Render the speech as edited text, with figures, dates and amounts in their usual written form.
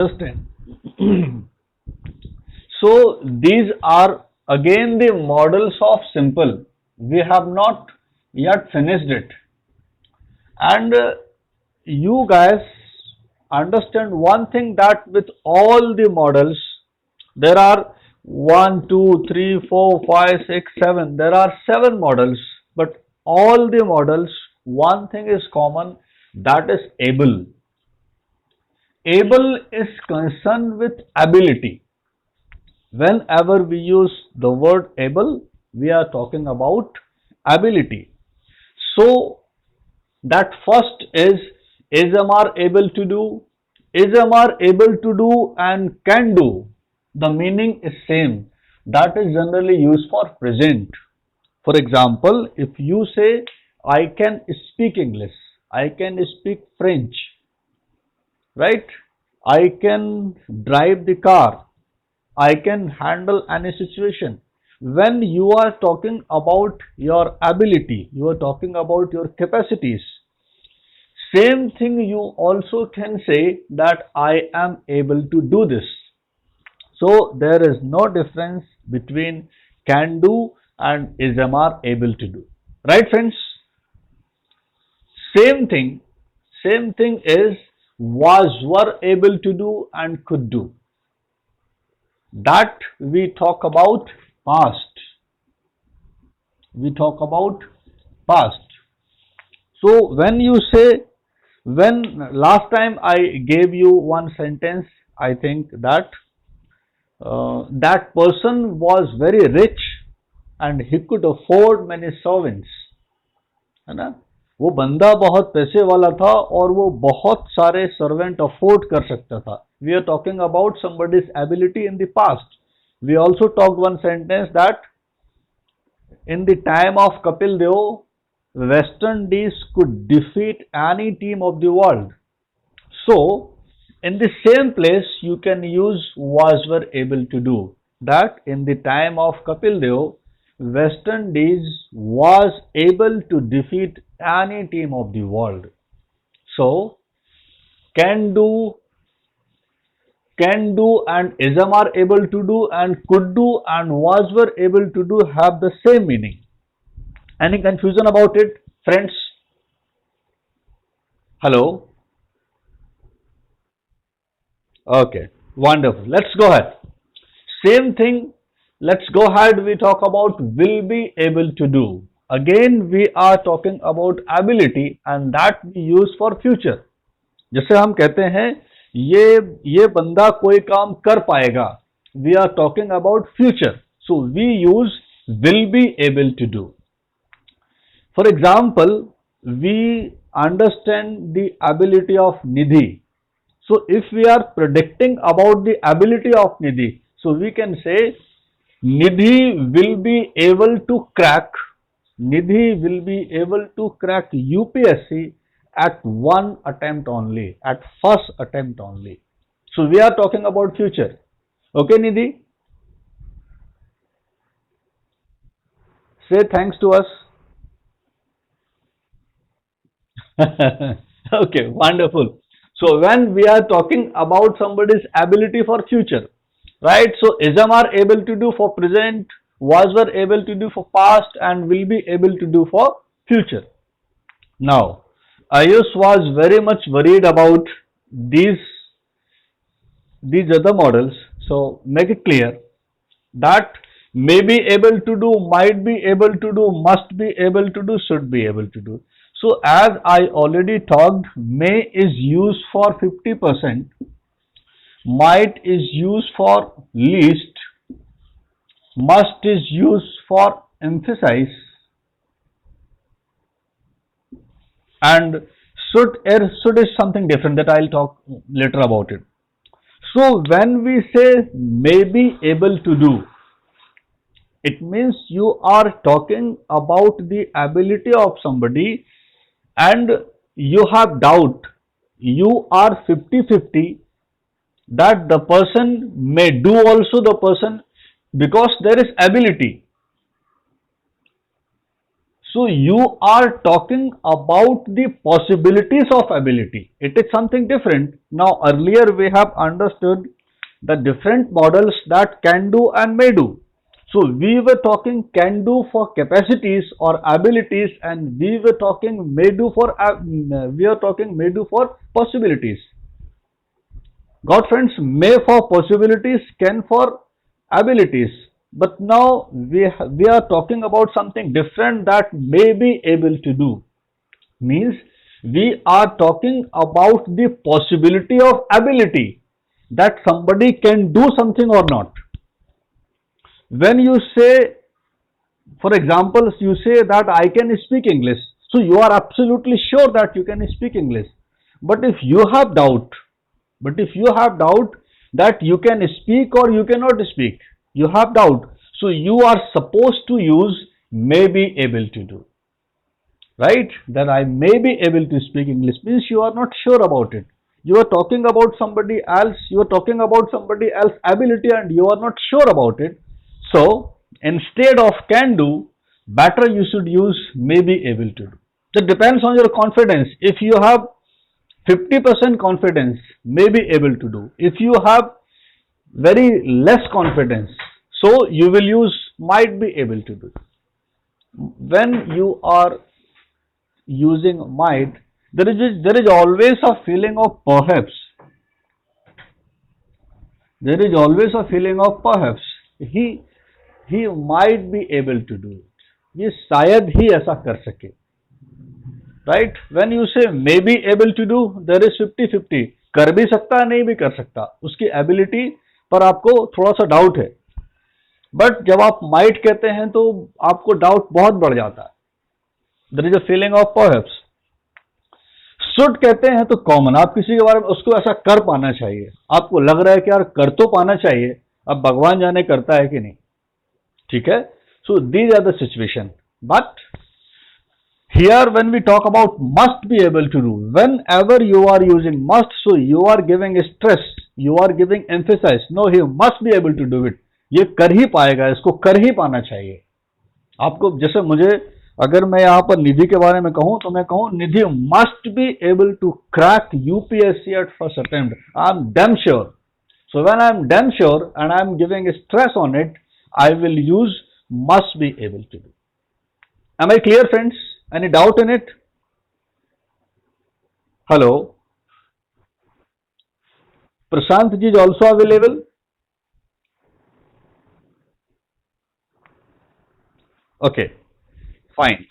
Understand? So these are again the models of simple. We have not yet finished it. And you guys understand one thing, that with all the models, there are one, 2, 3, 4, 5, 6, 7. There are 7 models, but all the models, one thing is common, that is able. Able is concerned with ability. Whenever we use the word able, we are talking about ability. So that first is MR able to do? Is MR able to do and can do? The meaning is same. That is generally used for present. For example, if you say, I can speak English, I can speak French, right? I can drive the car, I can handle any situation. When you are talking about your ability, you are talking about your capacities. Same thing you also can say that I am able to do this. So there is no difference between can do and is MR able to do. Right, friends? Same thing, same thing is was, were able to do and could do. That we talk about past. We talk about past. So when you say, when last time I gave you one sentence, I think that that person was very rich and he could afford many servants, है ना? वो बंदा बहुत पैसे वाला था और वो बहुत सारे सर्वेंट अफोर्ड कर सकता था. We are talking about somebody's ability in the past. We also talked one sentence that in the time of Kapil Dev, West Indies could defeat any team of the world. So, in the same place, you can use was, were able to do. That in the time of Kapil Dev, West Indies was able to defeat any team of the world. So, can do, and ism are able to do, and could do and was, were able to do have the same meaning. Any confusion about it, friends? Hello? Okay, wonderful. Let's go ahead. Same thing, let's go ahead. We talk about will be able to do. Again, we are talking about ability and that we use for future. जैसे हम कहते हैं ये बंदा कोई काम कर पाएगा. We are talking about future. So we use will be able to do. For example, we understand the ability of Nidhi. So if we are predicting about the ability of Nidhi, so we can say Nidhi will be able to crack, Nidhi will be able to crack UPSC at one attempt only, at first attempt only. So we are talking about future. Okay, Nidhi? Say thanks to us. Okay, wonderful. So when we are talking about somebody's ability for future, right? So ism are able to do for present, was were able to do for past, and will be able to do for future. Now, Ayush was very much worried about these these other models. So make it clear that may be able to do, might be able to do, must be able to do, should be able to do. So as I already talked, may is used for 50%, might is used for least, must is used for emphasize, and should is something different that I'll talk later about it. So when we say may be able to do, it means you are talking about the ability of somebody and you have doubt, you are 50-50 that the person may do also the person, because there is ability. So you are talking about the possibilities of ability. It is something different. Now earlier we have understood the different models that can do and may do. So we were talking can do for capacities or abilities, and we were talking may do for possibilities. Got friends? May for possibilities, can for abilities. But now we are talking about something different that may be able to do. Means we are talking about the possibility of ability, that somebody can do something or not. When you say, for example, you say that I can speak English, so you are absolutely sure that you can speak English. But if you have doubt, that you can speak or you cannot speak, you have doubt, so you are supposed to use may be able to do, right? That I may be able to speak English means you are not sure about it. You are talking about somebody else, ability, and you are not sure about it. So instead of can do, better you should use may be able to do. That depends on your confidence. If you have 50% confidence, may be able to do. If you have very less confidence, so you will use might be able to do. When you are using might, there is always a feeling of perhaps. There is always a feeling of perhaps. He might be able to do it. ये शायद ही ऐसा कर सके. Right? When you say may be able to do, there is 50-50. कर भी सकता है, नहीं भी कर सकता. उसकी एबिलिटी पर आपको थोड़ा सा डाउट है. बट जब आप माइट कहते हैं तो आपको डाउट बहुत बढ़ जाता है. There is a feeling of perhaps. Should कहते हैं तो कॉमन, आप किसी के बारे में उसको ऐसा कर पाना चाहिए, आपको लग रहा है कि यार कर तो पाना चाहिए, अब भगवान जाने करता है कि नहीं. ठीक है. So these are the situation. But here when we talk about must be able to do, whenever you are using must, so you are giving stress, you are giving emphasis. No, he must be able to do it. ये कर ही पाएगा, इसको कर ही पाना चाहिए. आपको जैसे मुझे, अगर मैं यहाँ पर निधि के बारे में कहूँ तो मैं कहूँ निधि must be able to crack UPSC at first attempt. I am damn sure. So when I am damn sure and I am giving stress on it, I will use must be able to do. Am I clear, friends? Any doubt in it? Hello? Prashant ji is also available? Okay, fine.